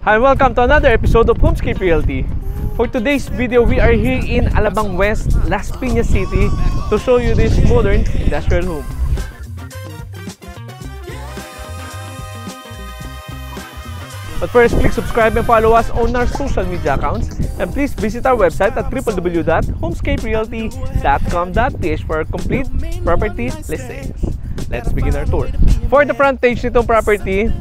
Hi, welcome to another episode of Homescape Realty. For today's video, we are here in Alabang West, Las Piñas City to show you this modern industrial home. But first, click subscribe and follow us on our social media accounts. And please visit our website at www.homescaperealty.com.ph for complete property listings. Let's begin our tour. For the frontage nitong property,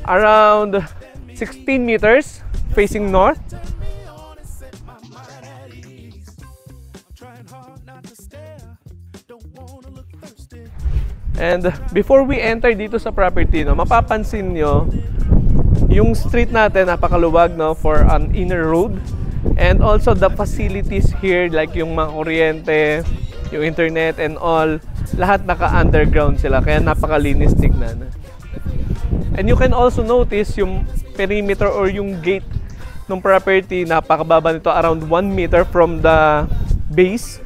around 16 meters facing north. And before we enter dito sa property, no, mapapansin nyo yung street natin napakaluwag, no, for an inner road. And also the facilities here like yung mga kuryente, yung internet and all, lahat naka-underground sila kaya napakalinis tignan. And you can also notice yung perimeter or yung gate ng property, napakababa nito, around 1 meter from the base.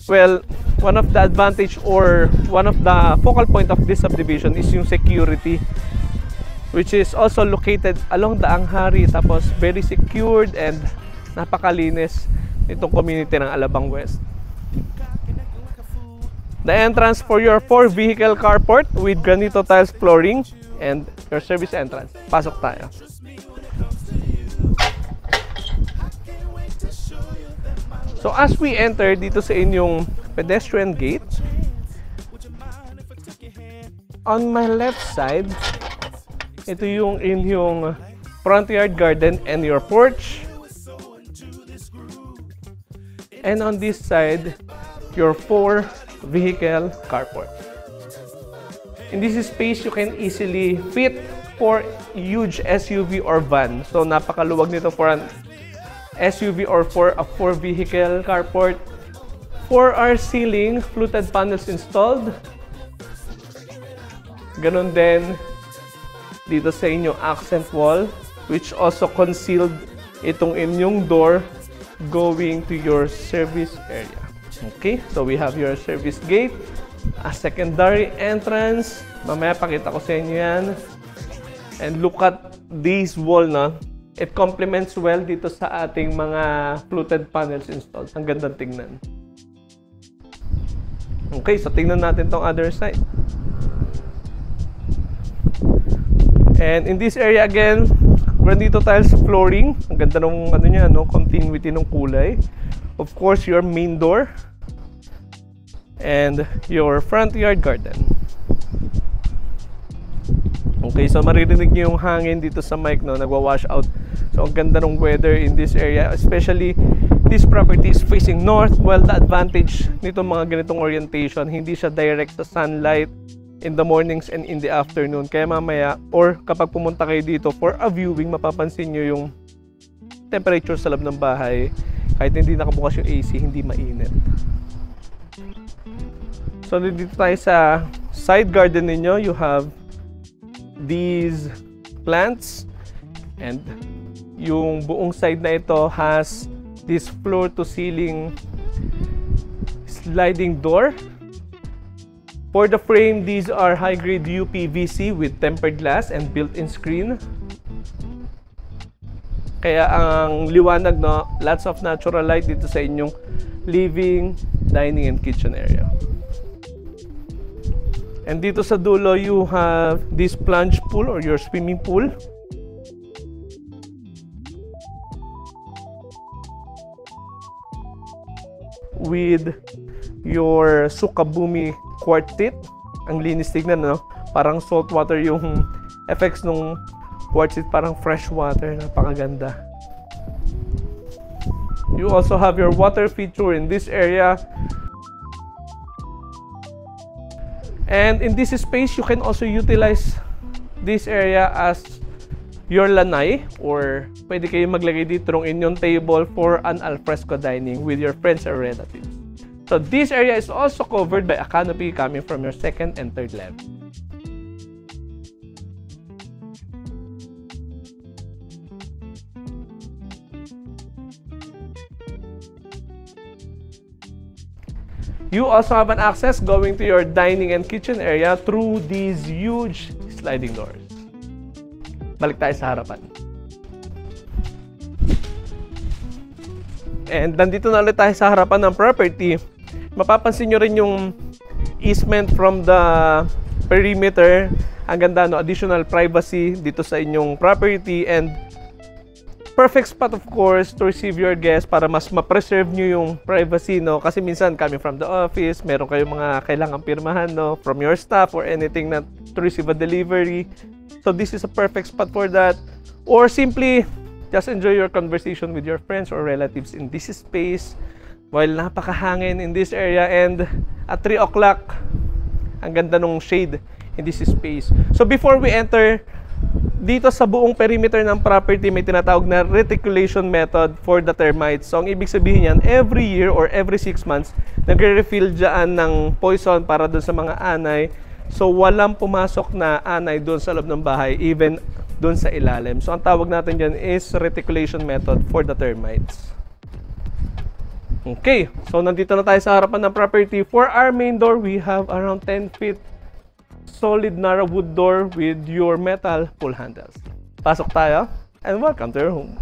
Well, one of the advantage or one of the focal point of this subdivision is yung security, which is also located along the Anghari, tapos very secured and napakalinis itong community ng Alabang West. The entrance for your 4-vehicle carport with granito tiles flooring and your service entrance. Pasok tayo. So as we enter dito sa inyong pedestrian gate, on my left side, ito yung inyong front yard garden and your porch. And on this side, your 4-vehicle carport. In this space, you can easily fit 4 huge SUV or van. So napakaluwag nito for an SUV or for a 4-vehicle carport. For our ceiling, fluted panels installed. Ganon din dito sa inyong accent wall, which also concealed itong inyong door going to your service area. Okay, so we have your service gate, a secondary entrance. Mamaya pakita ko sa inyo yan. And look at this wall, na. It complements well dito sa ating mga fluted panels installed. Ang gandang tingnan. Okay, so tingnan natin tong other side. And in this area again, granito tiles flooring. Ang ganda ng ano niya, no, continuity ng kulay. Of course, your main door and your front yard garden. Okay, so maririnig niyo yung hangin dito sa mic, no, nagwa-wash out. So ang ganda ng weather in this area, especially this property is facing north. Well, the advantage nito mga ganitong orientation, hindi siya direct sa sunlight in the mornings and in the afternoon. Kaya mamaya or kapag pumunta kayo dito for a viewing, mapapansin niyo yung temperature sa loob ng bahay. Kahit hindi nakabukas yung AC, hindi mainit. So dito tayo sa side garden ninyo, you have these plants, and yung buong side na ito has this floor to ceiling sliding door. For the frame, these are high grade UPVC with tempered glass and built-in screen. Kaya ang liwanag, no, lots of natural light dito sa inyong living, dining and kitchen area. And dito sa dulo, you have this plunge pool or your swimming pool. With your Sukabumi quartzite. Ang linis tignan, no? Parang salt water yung effects ng quartzite, parang fresh water. Napakaganda. You also have your water feature in this area. And in this space, you can also utilize this area as your lanai, or pwede kayo maglagay dito ng inyong table for an alfresco dining with your friends or relatives. So this area is also covered by a canopy coming from your second and third level. You also have an access going to your dining and kitchen area through these huge sliding doors. Balik tayo sa harapan. And nandito na ulit tayo sa harapan ng property. Mapapansin nyo rin yung easement from the perimeter. Ang ganda, no? Additional privacy dito sa inyong property, and perfect spot of course to receive your guests para mas ma-preserve nyo yung privacy, no? Kasi minsan coming from the office, meron kayong mga kailangang pirmahan, no? From your staff or anything na to receive a delivery. So this is a perfect spot for that. Or simply just enjoy your conversation with your friends or relatives in this space while napakahangin in this area, and at 3 o'clock, ang ganda nung shade in this space. So before we enter, dito sa buong perimeter ng property, may tinatawag na reticulation method for the termites. So ang ibig sabihin yan, every year or every 6 months, nagre-refill dyan ng poison para doon sa mga anay. So walang pumasok na anay doon sa loob ng bahay, even doon sa ilalim. So ang tawag natin dyan is reticulation method for the termites. Okay, so nandito na tayo sa harapan ng property. For our main door, we have around 10 feet solid narrow wood door with your metal pull handles. Pasok tayo, and welcome to your home.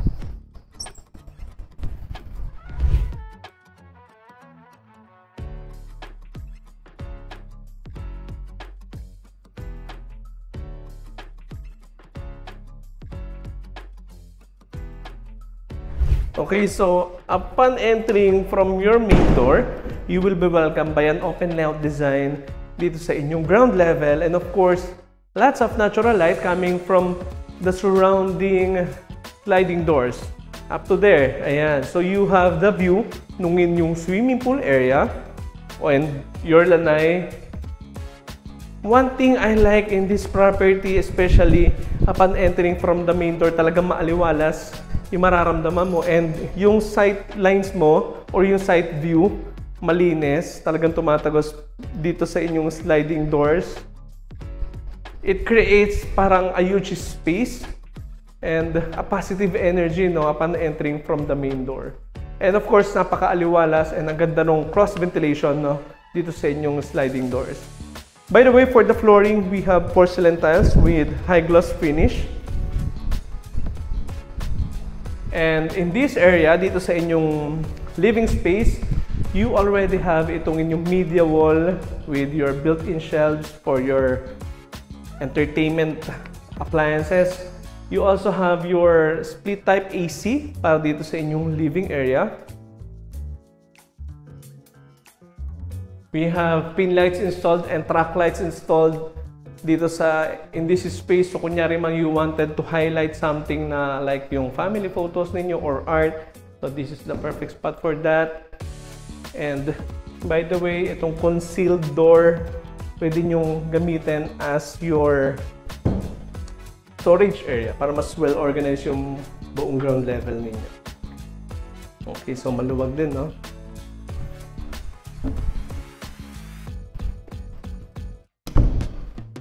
Okay, so upon entering from your main door, you will be welcomed by an open layout design dito sa inyong ground level, and of course, lots of natural light coming from the surrounding sliding doors up to there. Ayan, so you have the view nung inyong swimming pool area and your lanay. One thing I like in this property, especially upon entering from the main door, talagang maaliwalas yung mararamdaman mo, and yung sight lines mo or yung sight view malinis, talagang tumatagos dito sa inyong sliding doors. It creates parang a huge space and a positive energy, no, upon entering from the main door. And of course, napakaaliwalas and ang ganda ng cross ventilation, no, dito sa inyong sliding doors. By the way, for the flooring, we have porcelain tiles with high gloss finish. And in this area, dito sa inyong living space, you already have itong inyong media wall with your built-in shelves for your entertainment appliances. You also have your split type AC para dito sa inyong living area. We have pin lights installed and track lights installed dito in this space. So kunyari man you wanted to highlight something na like yung family photos ninyo or art, so this is the perfect spot for that. And by the way, itong concealed door pwede nyong gamitin as your storage area para mas well organized yung buong ground level ninyo. Okay, so maluwag din, no?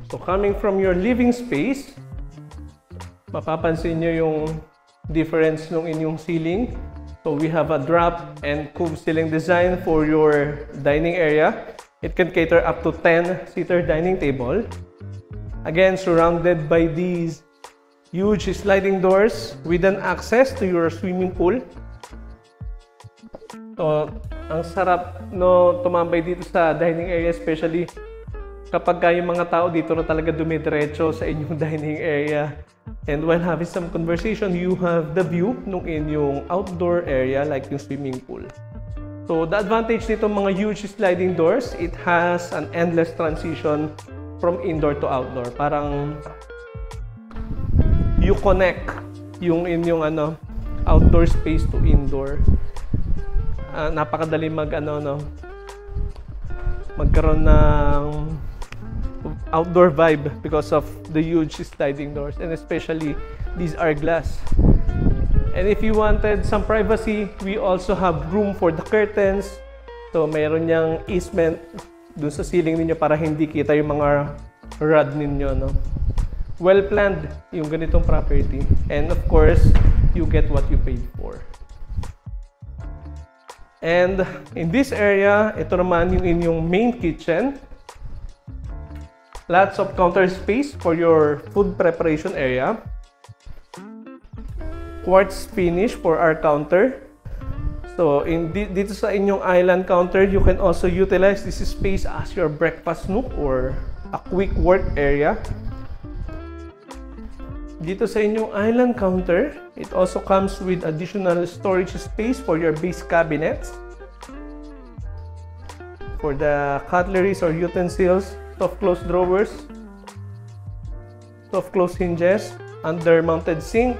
So coming from your living space, mapapansin nyo yung difference ng inyong ceiling. So we have a drop and cove ceiling design for your dining area. It can cater up to 10-seater dining table. Again, surrounded by these huge sliding doors with an access to your swimming pool. So ang sarap, no, tumambay dito sa dining area, especially kapag yung mga tao dito na talaga dumidiretso sa inyong dining area. And while having some conversation, you have the view nung inyong outdoor area like yung swimming pool. So the advantage nito mga huge sliding doors, it has an endless transition from indoor to outdoor. Parang you connect yung inyong outdoor space to indoor. Napakadali magkaroon ng outdoor vibe because of the huge sliding doors, and especially these are glass. And if you wanted some privacy, we also have room for the curtains. So mayroon niyang easement dun sa ceiling ninyo para hindi kita yung mga rod ninyo, no? Well planned yung ganitong property, and of course you get what you paid for. And in this area, ito naman yung inyong main kitchen. Lots of counter space for your food preparation area. quartz finish for our counter. So dito sa inyong island counter, you can also utilize this space as your breakfast nook or a quick work area. Dito sa inyong island counter, it also comes with additional storage space for your base cabinets, for the cutleries or utensils, soft close drawers, soft close hinges, under mounted sink.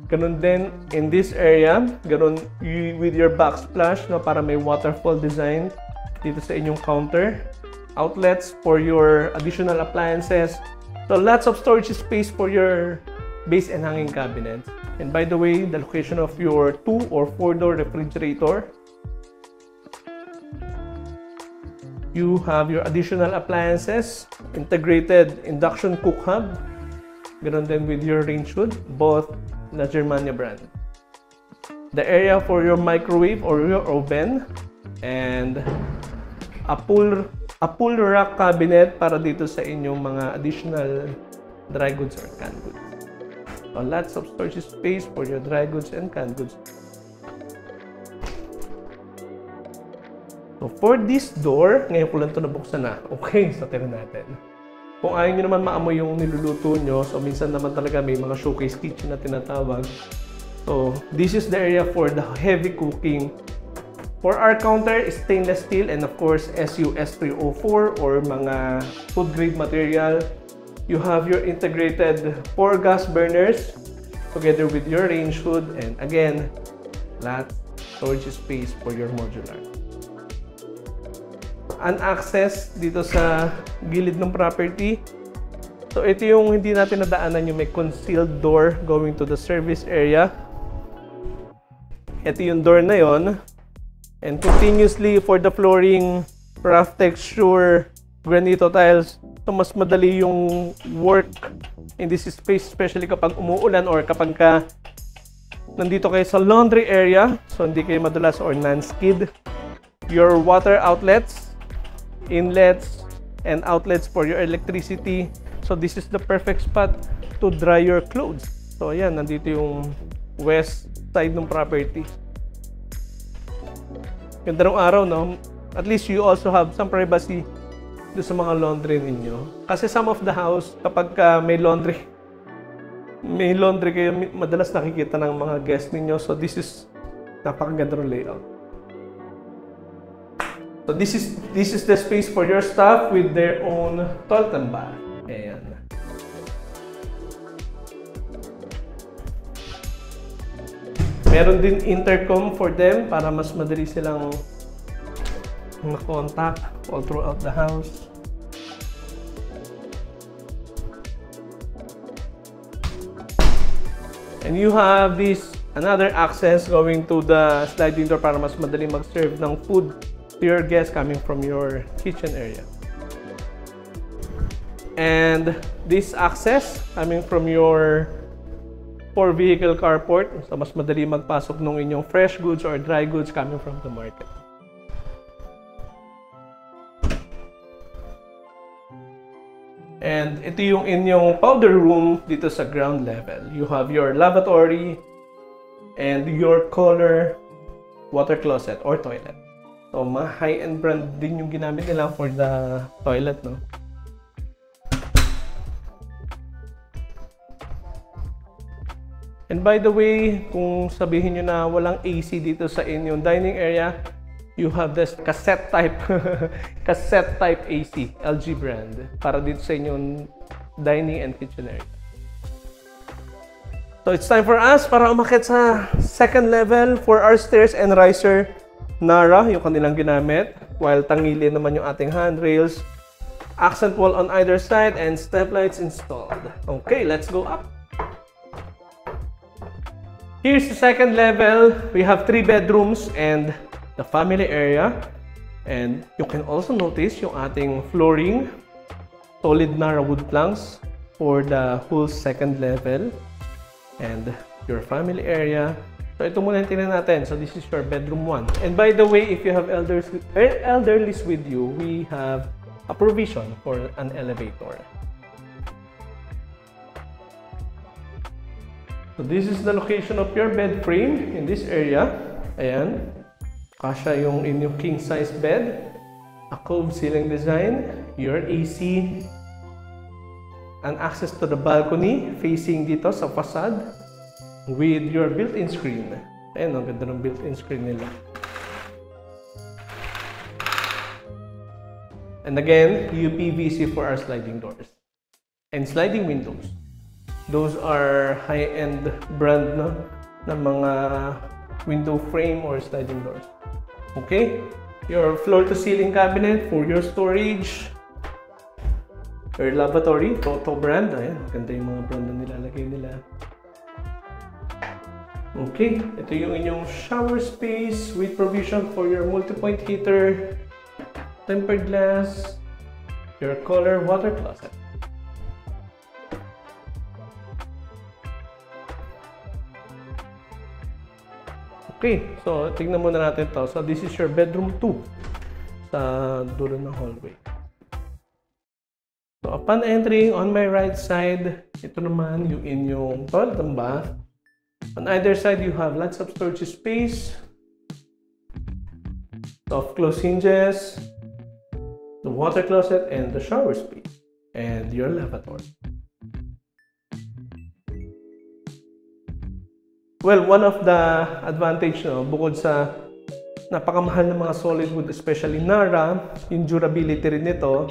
Ganun din in this area, ganun with your backsplash, no, para may waterfall design dito sa inyong counter. Outlets for your additional appliances. So lots of storage space for your base and hanging cabinets. And by the way, the location of your 2 or 4-door refrigerator. You have your additional appliances, integrated induction cook hub. Ganon din with your range hood, both na Germania brand. The area for your microwave or your oven, and a pull rack cabinet para dito sa inyong mga additional dry goods or canned goods. So lots of storage space for your dry goods and canned goods. So for this door, ngayon ko lang ito nabuksan na. Okay, so tira natin. Kung ayaw nyo naman maamoy yung niluluto nyo, so minsan naman talaga may mga showcase kitchen na tinatawag. So this is the area for the heavy cooking. For our counter, stainless steel and of course SU-S304 or mga food grade material. You have your integrated 4 gas burners together with your range hood, and again, lots storage space for your modular. An access dito sa gilid ng property. So ito yung hindi natin nadaanan, yung may concealed door going to the service area. Ito yung door na yon. And continuously for the flooring, rough texture, granito tiles, so mas madali yung work in this space, especially kapag umuulan or kapag nandito kayo sa laundry area, so hindi kayo madulas or non-skid. Your water outlets, inlets, and outlets for your electricity. So this is the perfect spot to dry your clothes. So ayan, nandito yung west side ng property. Ganda ng araw, no? At least you also have some privacy doon sa mga laundry ninyo. Kasi some of the house, kapag may laundry kayo, madalas nakikita ng mga guests ninyo. So this is napakaganda ng layout. So this is the space for your staff with their own toilet and bath. Ayan. Meron din intercom for them para mas madali silang ma-contact all throughout the house. And you have this another access going to the sliding door para mas madali mag-serve ng food to your guests coming from your kitchen area. And this access coming from your 4-vehicle carport, so mas madali magpasok ng inyong fresh goods or dry goods coming from the market. And ito yung inyong powder room dito sa ground level. You have your lavatory and your color water closet or toilet. So, mga high-end brand din yung ginamit nila for the toilet, no? And by the way, kung sabihin nyo na walang AC dito sa inyong dining area, you have this cassette type AC, LG brand, para dito sa inyong dining and kitchen area. So it's time for us para umakyat sa second level. For our stairs and riser, Nara yung kanilang ginamit, while tangilin naman yung ating handrails, accent wall on either side, and step lights installed. Okay, let's go up. Here's the second level. We have 3 bedrooms and the family area. And you can also notice yung ating flooring, solid Nara wood planks for the whole second level. And your family area. So ito muna yung tingnan natin. So this is your bedroom 1. And by the way, if you have elderlies with you, we have a provision for an elevator. So this is the location of your bed frame in this area. Ayan. Kasha yung inyong king size bed. A cove ceiling design. Your AC. And access to the balcony facing dito sa facade with your built-in screen. Ayan, ang ganda ng built-in screen nila. And again, UPVC for our sliding doors. And sliding windows. Those are high-end brand no, na mga window frame or sliding doors. Okay? Your floor-to-ceiling cabinet for your storage. Your lavatory, Toto brand. Ayan, ganda yung mga brand na nilalagay nila. Okay, ito yung inyong shower space with provision for your multi-point heater, tempered glass, your color water closet. Okay, so tingnan muna natin to. So this is your bedroom 2 sa dulo ng hallway. So upon entering on my right side, ito naman yung inyong toilet and bath. On either side, you have lots of storage space, soft close hinges, the water closet, and the shower space, and your lavatory. Well, one of the advantage, no, bukod sa napakamahal ng mga solid wood, especially Nara, yung durability rin nito,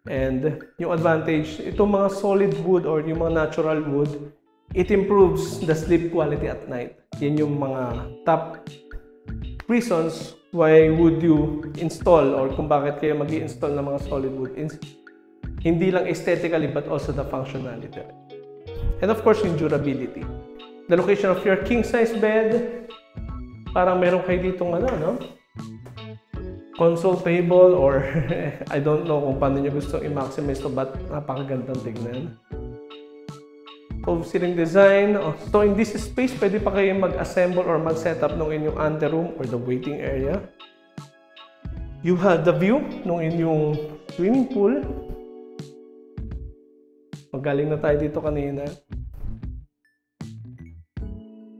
and yung advantage, itong mga solid wood or yung mga natural wood, it improves the sleep quality at night. Yan yung mga top reasons why would you install or kung bakit kayo mag-i-install ng mga solid wood. Hindi lang aesthetically but also the functionality. And of course, yung durability. The location of your king-size bed, parang meron kayo ditong ano, no? Console table or I don't know kung paano nyo gusto i-maximize to but napakagandang tignan. Cove ceiling design. So in this space, pwede pa kayo mag-assemble or mag-setup ng inyong anteroom or the waiting area. You have the view ng inyong swimming pool. Magaling na tayo dito kanina.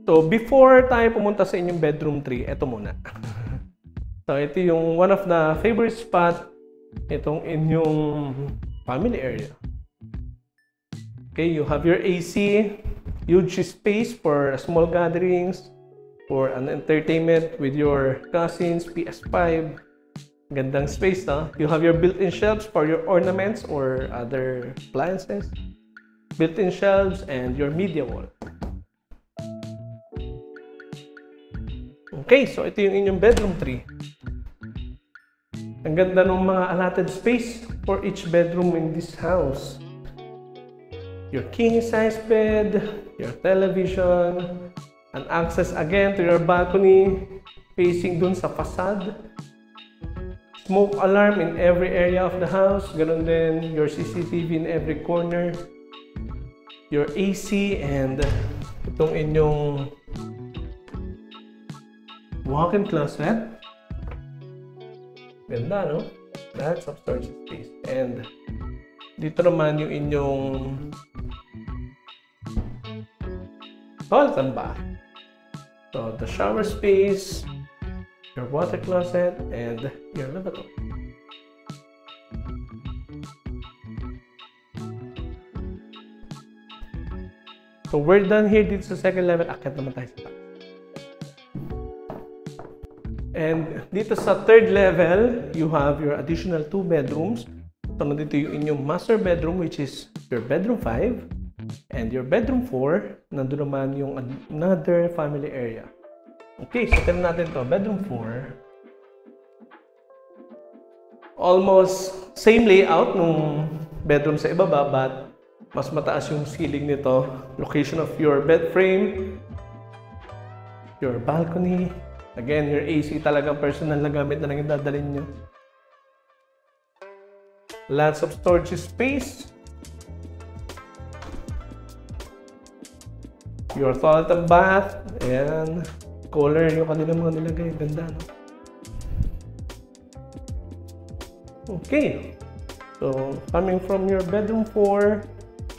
So before tayo pumunta sa inyong bedroom 3, ito muna. So ito yung one of the favorite spot, itong inyong family area. Okay, you have your AC, huge space for small gatherings, for an entertainment with your cousins, PS5. Gandang space, no? You have your built-in shelves for your ornaments or other appliances. Built-in shelves and your media wall. Okay, so ito yung inyong bedroom 3. Ang ganda ng mga allotted space for each bedroom in this house. Your king-size bed, your television, and access again to your balcony facing dun sa facade. Smoke alarm in every area of the house. Ganun din your CCTV in every corner. Your AC and itong inyong walk-in closet. Ganda, no? That's of storage space. And dito naman yung inyong toilet and bath. So the shower space, your water closet, and your lavatory. So we're done here dito sa second level. Akyat naman tayo sa taas. And dito sa third level, you have your additional 2 bedrooms. So nandito yung inyong master bedroom, which is your bedroom 5. And your bedroom 4, nandun naman yung another family area. Okay, so tignan natin to. Bedroom 4. Almost same layout nung bedroom sa ibaba, but mas mataas yung ceiling nito. Location of your bed frame, your balcony. Again, your AC talagang personal na gamit na lang yung dadalhin nyo. Lots of storage space. Your toilet and bath. Ayan. Color yung kanilang mga nilagay. Ganda, no? Okay. So, coming from your bedroom 4,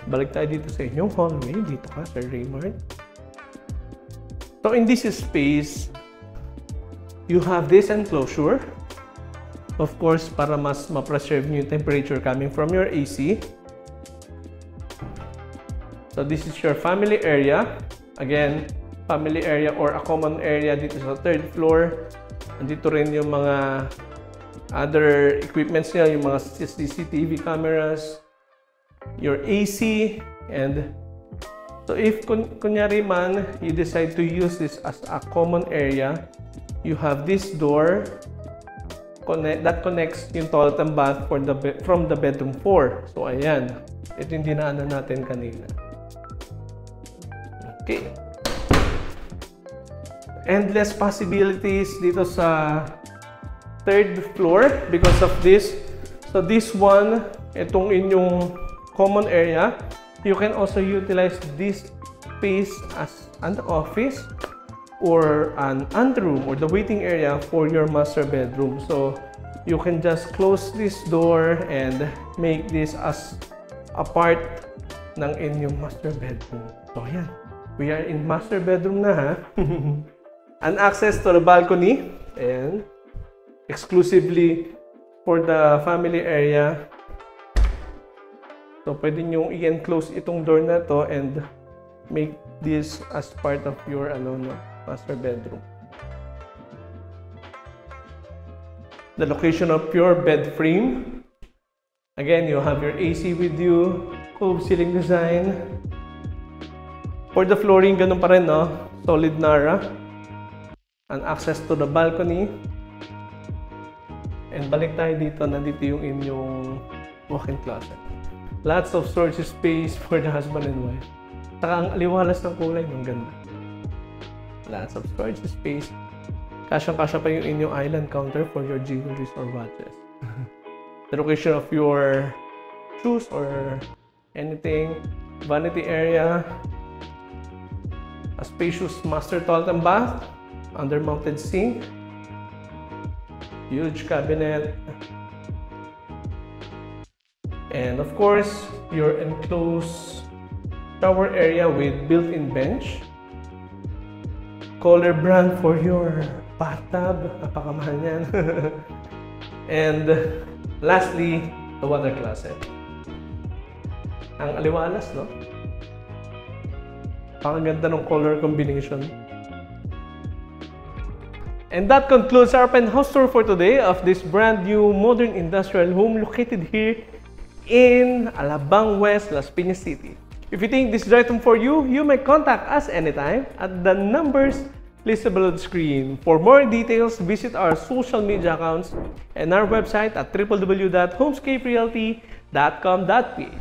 balik tayo dito sa inyong hallway. Dito ka, Sir Raymond. So in this space, you have this enclosure. Of course, para mas ma-preserve nyo yung temperature coming from your AC. So this is your family area. Again, family area or a common area dito sa third floor. Andito rin yung mga other equipments niya, yung mga CCTV cameras, your AC, and so if kunyari man, you decide to use this as a common area, you have this door that connects yung toilet and bath from the bedroom 4. So ayan, ito yung dinaanan natin kanina. Okay. Endless possibilities dito sa third floor because of this. So this one, itong inyong common area, you can also utilize this space as an office or an room or the waiting area for your master bedroom. So you can just close this door and make this as a part ng inyong master bedroom. So ayan, we are in master bedroom na ha. An access to the balcony and exclusively for the family area. So pwede nyo i-enclose itong door na to and make this as part of your master bedroom. The location of your bed frame. Again, you have your AC with you, cove ceiling design. For the flooring, ganun pa rin, no? Solid Nara. An access to the balcony. And balik tayo dito, nandito yung inyong walk-in closet. Lots of storage space for the husband and wife. Saka ang liwalas ng kulay, ang ganda. Lots of storage space. Kasyang-kasya pa yung inyong island counter for your jewelries or watches. The location of your shoes or anything. Vanity area. A spacious master toilet and bath. Under-mounted sink. Huge cabinet. And of course, your enclosed shower area with built-in bench. Kohler brand for your bathtub. Napakamahal yan. And lastly, the water closet. Ang aliwalas, no? Pakaganda ng color combination. And that concludes our penthouse tour for today of this brand new modern industrial home located here in Alabang West, Las Piñas City. If you think this is the right home for you, you may contact us anytime at the numbers listed below the screen. For more details, visit our social media accounts and our website at www.homescaperealty.com.ph.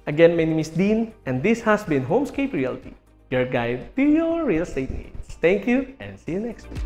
Again, my name is Dean, and this has been Homescape Realty, your guide to your real estate needs. Thank you, and see you next week.